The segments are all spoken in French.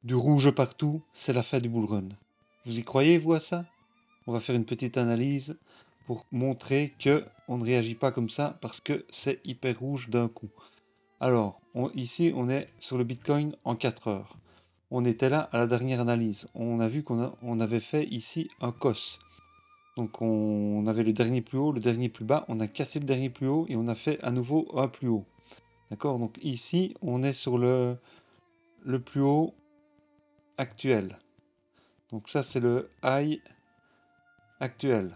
du rouge partout, c'est la fin du bull run. Vous y croyez, vous, à ça? On va faire une petite analyse pour montrer que on ne réagit pas comme ça parce que c'est hyper rouge d'un coup. Alors, ici, on est sur le Bitcoin en 4 heures. On était là à la dernière analyse. On a vu qu'on avait fait ici un COS. Donc on avait le dernier plus haut, le dernier plus bas. On a cassé le dernier plus haut et on a fait à nouveau un plus haut. D'accord? Donc ici, on est sur le plus haut actuel. Donc ça, c'est le high actuel.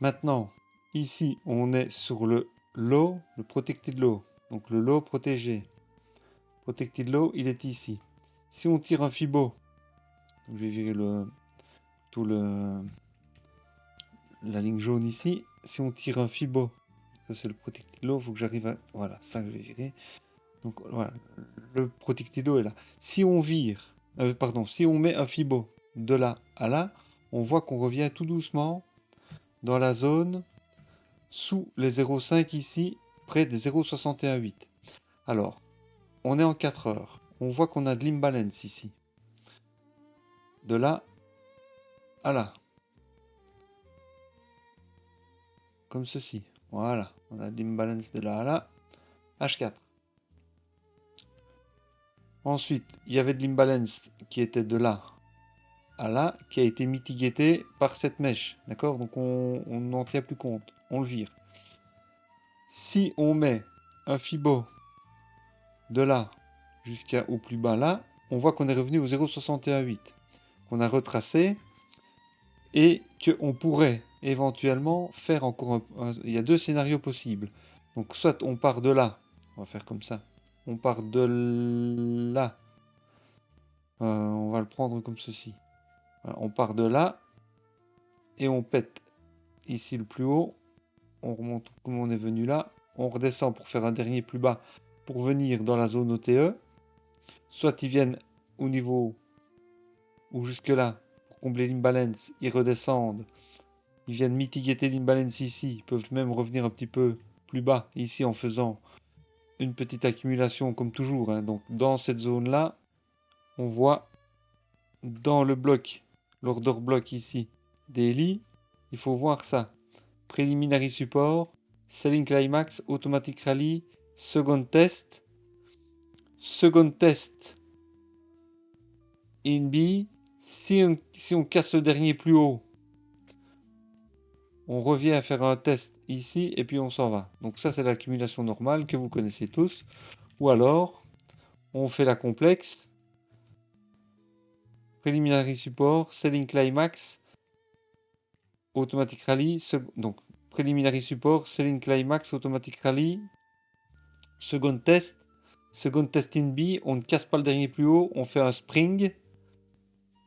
Maintenant, ici, on est sur le low, le protected low. Donc le low protégé. Protected low, il est ici. Si on tire un Fibo, je vais virer la ligne jaune ici. Si on tire un Fibo, ça c'est le protected low, il faut que j'arrive à... Voilà, ça que je vais virer. Donc voilà, le protected low est là. Si on vire, si on met un Fibo de là à là, on voit qu'on revient tout doucement dans la zone sous les 0,5 ici, près des 0,618. Alors, on est en 4 heures. On voit qu'on a de l'imbalance ici. De là à là. Comme ceci. Voilà. On a de l'imbalance de là à là. H4. Ensuite, il y avait de l'imbalance qui était de là à là, qui a été mitigué par cette mèche. D'accord? Donc on n'en tient plus compte. On le vire. Si on met un Fibo de là jusqu'au plus bas là, on voit qu'on est revenu au 0,618. Qu'on a retracé et qu'on pourrait éventuellement faire encore il y a deux scénarios possibles. Donc soit on part de là, on va faire comme ça, on part de là, on va le prendre comme ceci. Voilà, on part de là et on pète ici le plus haut, on remonte comme on est venu là, on redescend pour faire un dernier plus bas pour venir dans la zone OTE. Soit ils viennent au niveau ou jusque là pour combler l'imbalance, ils redescendent. Ils viennent mitiguer l'imbalance ici. Ils peuvent même revenir un petit peu plus bas ici en faisant une petite accumulation comme toujours. Hein. Donc dans cette zone-là, on voit dans le bloc, l'order block ici, daily, il faut voir ça. Preliminary support, selling climax, automatic rally, second test in B. Si on casse le dernier plus haut, on revient à faire un test ici et puis on s'en va. Donc ça c'est l'accumulation normale que vous connaissez tous. Ou alors on fait la complexe. Preliminary support, selling climax, automatic rally. Donc preliminary support, selling climax, automatic rally. Second test in B, on ne casse pas le dernier plus haut, on fait un spring.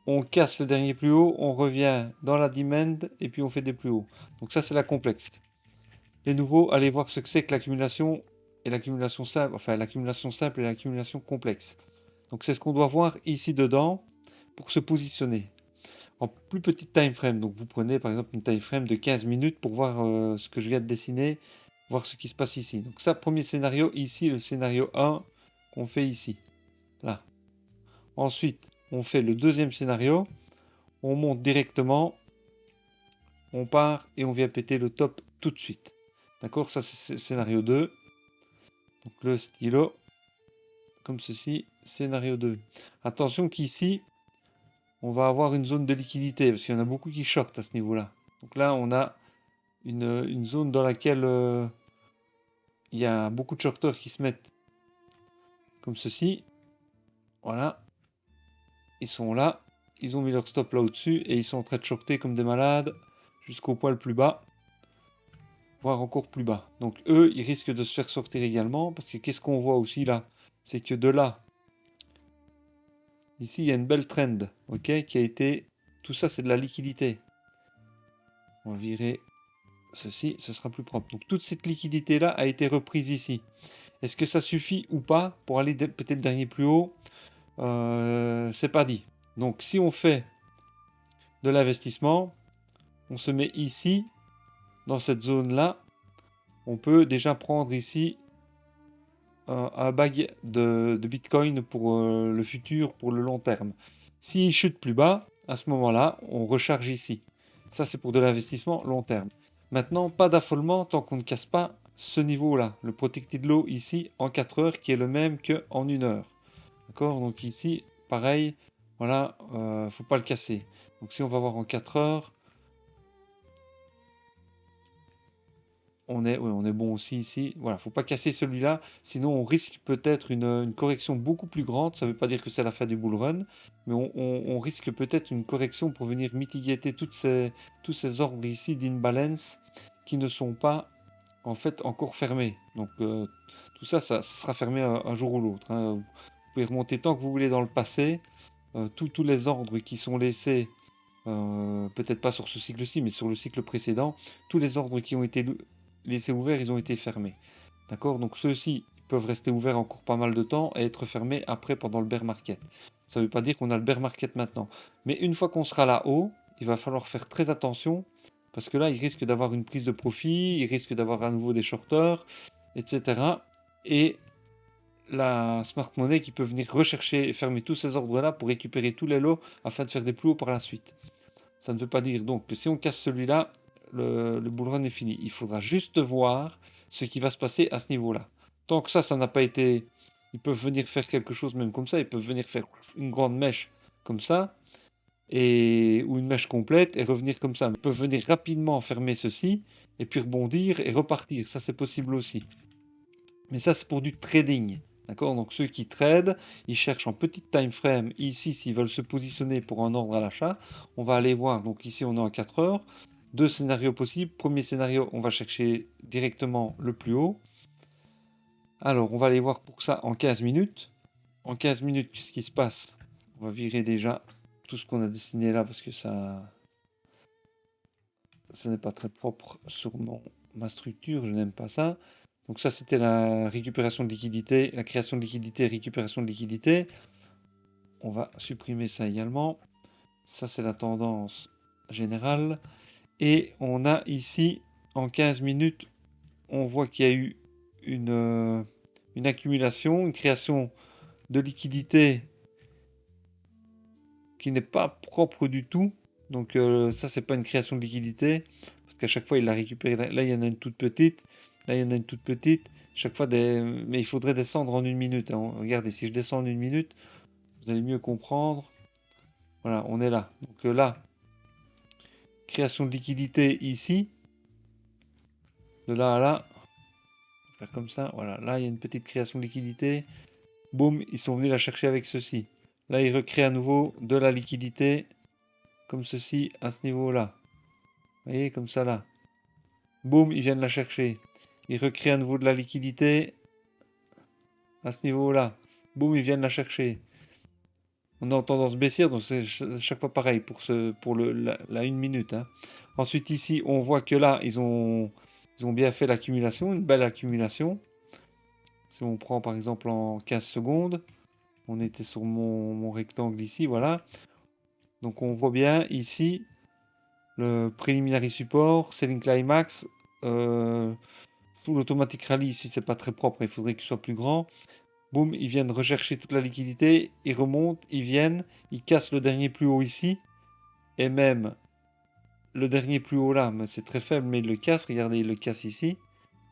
On casse le dernier plus haut, on revient dans la demand et puis on fait des plus hauts. Donc ça c'est la complexe. Les nouveaux, allez voir ce que c'est que l'accumulation et l'accumulation simple, enfin l'accumulation simple et l'accumulation complexe. Donc c'est ce qu'on doit voir ici dedans pour se positionner. En plus petite time frame, donc vous prenez par exemple une time frame de 15 minutes pour voir ce que je viens de dessiner, voir ce qui se passe ici. Donc ça, premier scénario, ici le scénario 1 qu'on fait ici. Là. Ensuite, on fait le deuxième scénario, on monte directement, on part et on vient péter le top tout de suite. D'accord? Ça c'est scénario 2. Donc le stylo, comme ceci, scénario 2. Attention qu'ici, on va avoir une zone de liquidité, parce qu'il y en a beaucoup qui shortent à ce niveau-là. Donc là, on a une zone dans laquelle il y a beaucoup de shorters qui se mettent comme ceci. Voilà. Ils sont là, ils ont mis leur stop là au-dessus, et ils sont en train de shorter comme des malades, jusqu'au poil plus bas, voire encore plus bas. Donc eux, ils risquent de se faire sortir également, parce que qu'est-ce qu'on voit aussi là? C'est que de là, ici, il y a une belle trend, ok, qui a été... Tout ça, c'est de la liquidité. On va virer ceci, ce sera plus propre. Donc toute cette liquidité-là a été reprise ici. Est-ce que ça suffit ou pas pour aller peut-être dernier plus haut? C'est pas dit. Donc si on fait de l'investissement, on se met ici, dans cette zone-là. On peut déjà prendre ici un bag de Bitcoin pour le futur, pour le long terme. S'il chute plus bas, à ce moment-là, on recharge ici. Ça, c'est pour de l'investissement long terme. Maintenant, pas d'affolement tant qu'on ne casse pas ce niveau-là, le protected low ici en 4 heures, qui est le même qu'en 1 heure. D'accord? Donc ici, pareil, voilà, faut pas le casser. Donc si on va voir en 4 heures, on est bon aussi ici. Voilà, faut pas casser celui-là, sinon on risque peut-être une correction beaucoup plus grande. Ça ne veut pas dire que c'est la fin du bull run, mais on risque peut-être une correction pour venir mitiguer tous ces ordres ici d'imbalance qui ne sont pas en fait encore fermés. Donc tout ça, ça sera fermé un jour ou l'autre, hein. Vous pouvez remonter tant que vous voulez dans le passé. Tous les ordres qui sont laissés, peut-être pas sur ce cycle-ci, mais sur le cycle précédent, tous les ordres qui ont été laissés ouverts, ils ont été fermés. D'accord? Donc ceux-ci peuvent rester ouverts encore pas mal de temps et être fermés après pendant le bear market. Ça ne veut pas dire qu'on a le bear market maintenant. Mais une fois qu'on sera là-haut, il va falloir faire très attention parce que là, il risque d'avoir une prise de profit, il risque d'avoir à nouveau des shorters, etc. Et la smart money qui peut venir rechercher et fermer tous ces ordres-là pour récupérer tous les lots afin de faire des plus hauts par la suite. Ça ne veut pas dire donc que si on casse celui-là, le bull run est fini. Il faudra juste voir ce qui va se passer à ce niveau-là. Tant que ça n'a pas été... Ils peuvent venir faire quelque chose même comme ça. Ils peuvent venir faire une grande mèche comme ça. Ou une mèche complète et revenir comme ça. Ils peuvent venir rapidement fermer ceci et puis rebondir et repartir. Ça, c'est possible aussi. Mais ça, c'est pour du trading. D'accord? Donc ceux qui tradent, ils cherchent en petite time frame. Ici, s'ils veulent se positionner pour un ordre à l'achat, on va aller voir. Donc ici, on est en 4 heures. Deux scénarios possibles. Premier scénario, on va chercher directement le plus haut. Alors, on va aller voir pour ça en 15 minutes. En 15 minutes, qu'est-ce qui se passe? On va virer déjà tout ce qu'on a dessiné là parce que ça n'est pas très propre sur ma structure. Je n'aime pas ça. Donc ça, c'était la récupération de liquidité, la création de liquidité, récupération de liquidité. On va supprimer ça également. Ça, c'est la tendance générale. Et on a ici, en 15 minutes, on voit qu'il y a eu une accumulation, une création de liquidité qui n'est pas propre du tout. Donc ça, c'est pas une création de liquidité. Parce qu'à chaque fois, il l'a récupéré. Là, il y en a une toute petite. Là, il y en a une toute petite. Chaque fois, mais il faudrait descendre en 1 minute, hein. Regardez, si je descends en 1 minute, vous allez mieux comprendre. Voilà, on est là. Donc là, création de liquidité ici. De là à là. Faire comme ça. Voilà, là, il y a une petite création de liquidité. Boum, ils sont venus la chercher avec ceci. Là, ils recréent à nouveau de la liquidité. Comme ceci, à ce niveau-là. Vous voyez, comme ça là. Boum, ils viennent la chercher. Ils recréent à nouveau de la liquidité. À ce niveau-là. Boum, ils viennent la chercher. On est en tendance baissière, donc c'est chaque fois pareil pour la 1 minute, hein. Ensuite, ici, on voit que là, ils ont bien fait l'accumulation, une belle accumulation. Si on prend par exemple en 15 secondes, on était sur mon rectangle ici, voilà. Donc on voit bien ici le preliminary support, selling climax, full automatic rally. Ici, c'est pas très propre, il faudrait qu'il soit plus grand. Boum, ils viennent rechercher toute la liquidité, ils remontent, ils viennent, ils cassent le dernier plus haut ici, et même le dernier plus haut là, c'est très faible, mais ils le cassent, regardez, ils le cassent ici,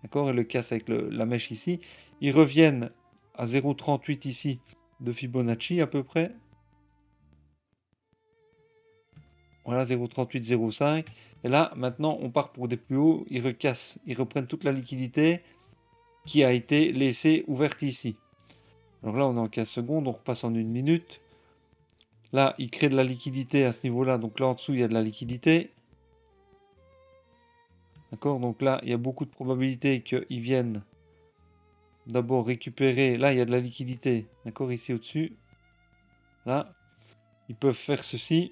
d'accord, ils le cassent avec la mèche ici, ils reviennent à 0,38 ici de Fibonacci à peu près, voilà 0,38, 0,5, et là maintenant on part pour des plus hauts, ils recassent, ils reprennent toute la liquidité qui a été laissée ouverte ici. Alors là on est en 15 secondes, on repasse en 1 minute. Là, il crée de la liquidité à ce niveau-là. Donc là, en dessous, il y a de la liquidité. D'accord? Donc là, il y a beaucoup de probabilités qu'ils viennent d'abord récupérer. Là, il y a de la liquidité. D'accord? Ici, au-dessus. Là, ils peuvent faire ceci.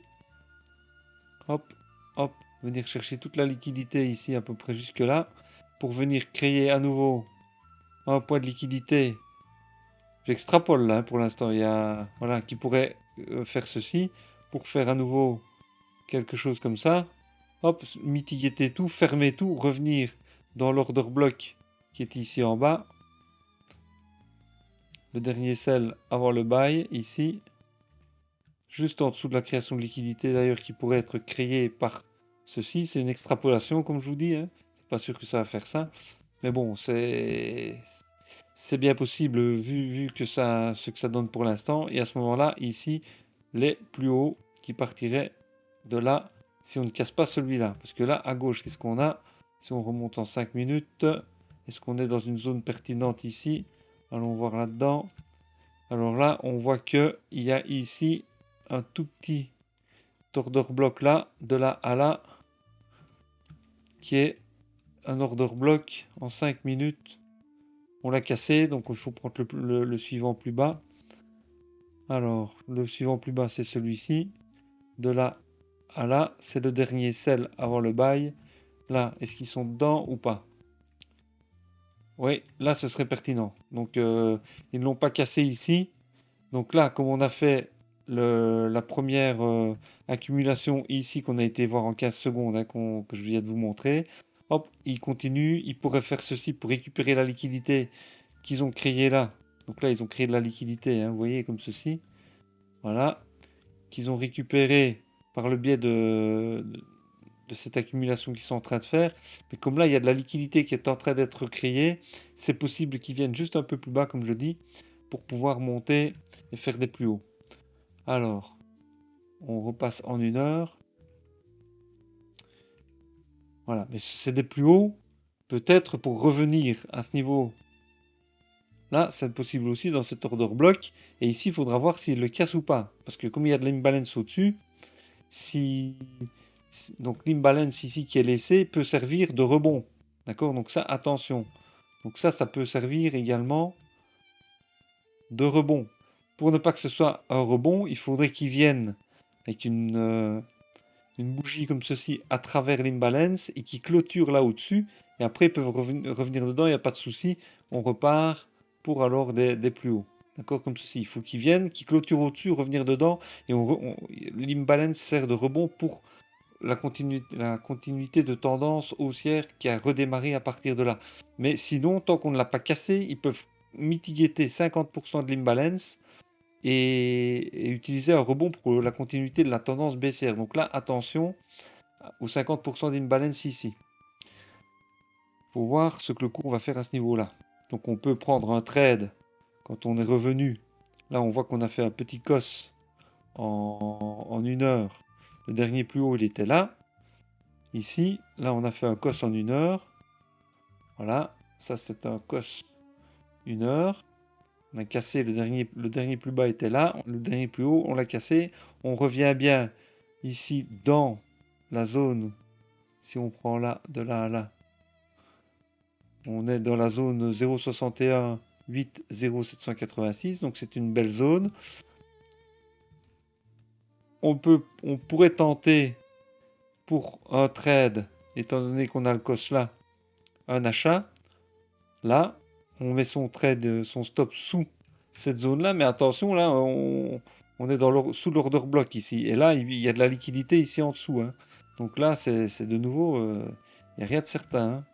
Hop, hop. Venir chercher toute la liquidité ici, à peu près jusque-là. Pour venir créer à nouveau un point de liquidité. J'extrapole là, hein, pour l'instant. Il y a, voilà, qui pourrait faire ceci. Pour faire à nouveau quelque chose comme ça. Hop, mitiguer tout, fermer tout, revenir dans l'order block qui est ici en bas. le dernier sell avant le buy, ici. Juste en dessous de la création de liquidité d'ailleurs qui pourrait être créée par ceci. C'est une extrapolation comme je vous dis. Hein. C'est pas sûr que ça va faire ça. Mais bon, c'est bien possible vu que ce que ça donne pour l'instant. Et à ce moment-là, ici, les plus hauts qui partiraient de là si on ne casse pas celui-là. Parce que là, à gauche, qu'est-ce qu'on a? Si on remonte en 5 minutes, est-ce qu'on est dans une zone pertinente ici? Allons voir là-dedans. Alors là, on voit qu'il y a ici un tout petit order block là, de là à là, qui est un order block en 5 minutes. On l'a cassé, donc il faut prendre le suivant plus bas. Alors, le suivant plus bas, c'est celui-ci. De là à là, c'est le dernier sell avant le buy. Là, est-ce qu'ils sont dedans ou pas? Oui, là, ce serait pertinent. Donc, ils ne l'ont pas cassé ici. Donc là, comme on a fait la première accumulation ici qu'on a été voir en 15 secondes, hein, que je viens de vous montrer, hop, il continue. Il pourrait faire ceci pour récupérer la liquidité qu'ils ont créée là. Donc là, ils ont créé de la liquidité, hein, vous voyez, comme ceci. Voilà. Qu'ils ont récupéré par le biais de cette accumulation qu'ils sont en train de faire. Mais comme là, il y a de la liquidité qui est en train d'être créée, c'est possible qu'ils viennent juste un peu plus bas, comme je dis, pour pouvoir monter et faire des plus hauts. Alors, on repasse en 1 heure. Voilà, mais c'est des plus hauts, peut-être pour revenir à ce niveau. Là, c'est possible aussi dans cet order block. Et ici, il faudra voir s'il le casse ou pas. Parce que comme il y a de l'imbalance au-dessus, donc l'imbalance ici qui est laissé peut servir de rebond. D'accord? Donc ça, attention. Donc ça peut servir également de rebond. Pour ne pas que ce soit un rebond, il faudrait qu'il vienne avec une bougie comme ceci à travers l'imbalance et qui clôture là au-dessus. Et après, ils peuvent revenir dedans, il n'y a pas de souci. On repart pour alors des plus hauts. D'accord? Comme ceci. Il faut qu'ils viennent, qu'ils clôturent au-dessus, revenir dedans. Et l'imbalance sert de rebond pour la continuité de tendance haussière qui a redémarré à partir de là. Mais sinon, tant qu'on ne l'a pas cassé, ils peuvent mitiguer 50% de l'imbalance et utiliser un rebond pour la continuité de la tendance baissière. Donc là, attention aux 50% d'imbalance ici. Il faut voir ce que le cours va faire à ce niveau-là. Donc on peut prendre un trade quand on est revenu. Là, on voit qu'on a fait un petit cos en 1 heure. Le dernier plus haut, il était là. Ici, là, on a fait un cos en 1 heure. Voilà, ça c'est un cos 1 heure. On a cassé le dernier plus bas était là, le dernier plus haut, on l'a cassé. On revient bien ici dans la zone. Si on prend là, de là à là, on est dans la zone 0,61 8 0,786. Donc c'est une belle zone. On pourrait tenter pour un trade, étant donné qu'on a le cos là, un achat. Là, on met son trade, son stop sous cette zone-là, mais attention, là, on est sous l'order block ici. Et là, il y a de la liquidité ici en dessous. Hein. Donc là, c'est de nouveau, il n'y a rien de certain. Hein.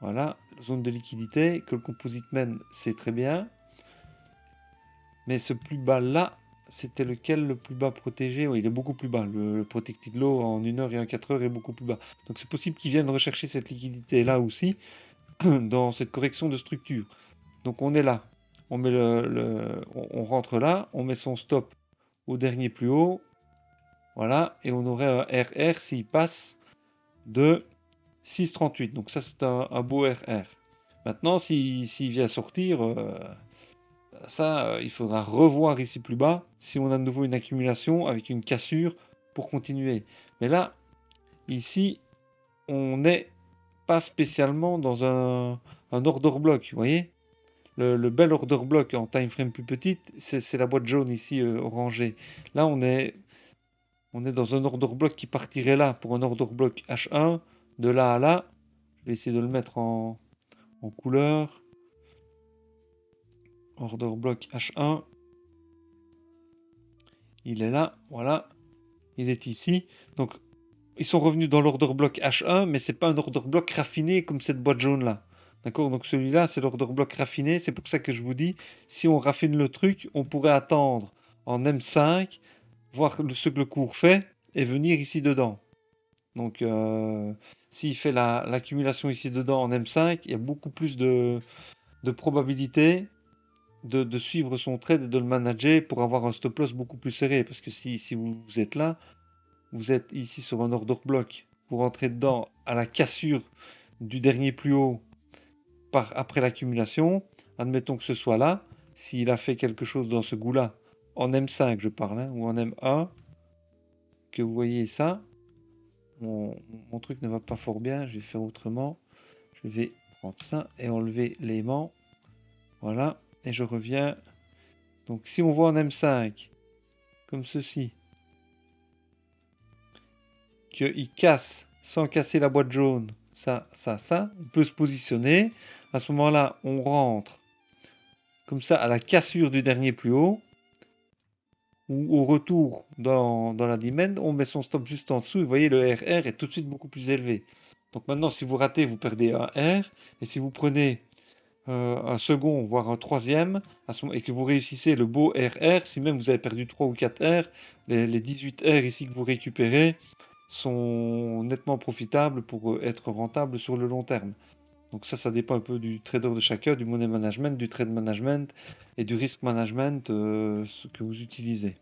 Voilà, zone de liquidité que le composite mène, c'est très bien. Mais ce plus bas là, c'était lequel le plus bas protégé? Oui, il est beaucoup plus bas. Le protected low en 1 heure et en 4 heures est beaucoup plus bas. Donc c'est possible qu'ils viennent rechercher cette liquidité là aussi. Dans cette correction de structure. Donc on est là, on met on rentre là, on met son stop au dernier plus haut, voilà, et on aurait un RR s'il passe de 6,38. Donc ça c'est un beau RR. Maintenant s'il vient sortir, il faudra revoir ici plus bas si on a de nouveau une accumulation avec une cassure pour continuer. Mais là, ici, on n'est pas spécialement dans un order block, vous voyez. Le bel order block en time frame plus petite, c'est la boîte jaune ici orangée. Là, on est dans un order block qui partirait là pour un order block H1, de là à là. Je vais essayer de le mettre en couleur. Order block H1. Il est là, voilà. Il est ici. Donc, ils sont revenus dans l'order block H1, mais c'est pas un order block raffiné comme cette boîte jaune là. D'accord? Donc celui-là, c'est l'order block raffiné. C'est pour ça que je vous dis, si on raffine le truc, on pourrait attendre en M5, voir ce que le cours fait, et venir ici dedans. Donc s'il fait l'accumulation ici dedans en M5, il y a beaucoup plus de probabilité de suivre son trade et de le manager pour avoir un stop loss beaucoup plus serré. Parce que si vous êtes là, vous êtes ici sur un order block, vous rentrez dedans à la cassure du dernier plus haut après l'accumulation, admettons que ce soit là, s'il a fait quelque chose dans ce goût-là, en M5 je parle, hein, ou en M1, que vous voyez ça, mon truc ne va pas fort bien, je vais faire autrement, je vais prendre ça et enlever l'aimant, voilà, et je reviens, donc si on voit en M5, comme ceci, qu'il casse sans casser la boîte jaune, ça, on peut se positionner. À ce moment-là, on rentre comme ça à la cassure du dernier plus haut, ou au retour dans la dimen, on met son stop juste en dessous. Et vous voyez, le RR est tout de suite beaucoup plus élevé. Donc maintenant, si vous ratez, vous perdez un R. Et si vous prenez un second, voire un troisième, et que vous réussissez le beau RR, si même vous avez perdu 3 ou 4 R, les 18 R ici que vous récupérez sont nettement profitables pour être rentables sur le long terme. Donc ça dépend un peu du trader de chacun, du money management, du trade management et du risk management ce que vous utilisez.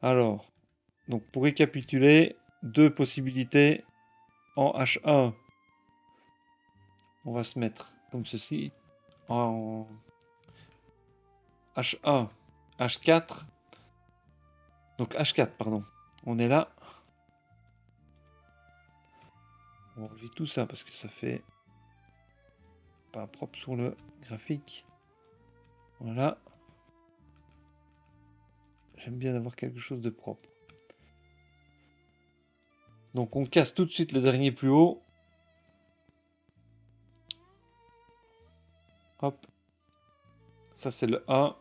Alors, donc pour récapituler, deux possibilités en H1. On va se mettre comme ceci en H1, H4. Donc H4, pardon. On est là. On va enlever tout ça parce que ça fait pas propre sur le graphique. Voilà. J'aime bien avoir quelque chose de propre. Donc on casse tout de suite le dernier plus haut. Hop. Ça c'est le 1.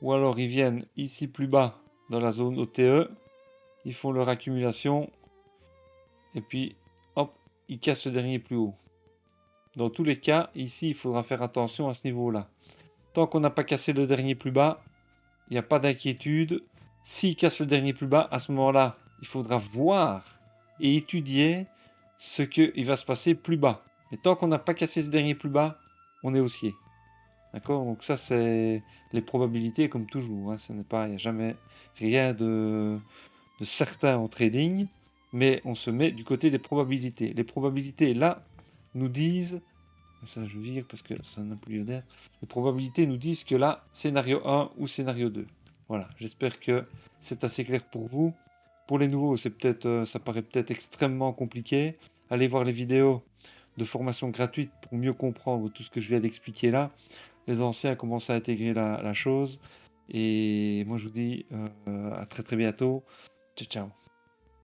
Ou alors ils viennent ici plus bas dans la zone OTE. Ils font leur accumulation. Et puis hop, ils cassent le dernier plus haut. Dans tous les cas, ici il faudra faire attention à ce niveau-là. Tant qu'on n'a pas cassé le dernier plus bas, il n'y a pas d'inquiétude. S'il casse le dernier plus bas, à ce moment-là, il faudra voir et étudier ce qu'il va se passer plus bas. Mais tant qu'on n'a pas cassé ce dernier plus bas, on est haussier. D'accord? Donc ça, c'est les probabilités comme toujours. Hein. Ce n'est pas, il n'y a jamais rien de certain en trading, mais on se met du côté des probabilités. Les probabilités, là, nous disent, ça je vire parce que ça n'a plus lieu d'être, les probabilités nous disent que là, scénario 1 ou scénario 2. Voilà, j'espère que c'est assez clair pour vous. Pour les nouveaux, c'est peut-être, ça paraît peut-être extrêmement compliqué. Allez voir les vidéos de formation gratuite pour mieux comprendre tout ce que je viens d'expliquer là. Les anciens commencent à intégrer la chose. Et moi, je vous dis à très très bientôt. Ciao, ciao.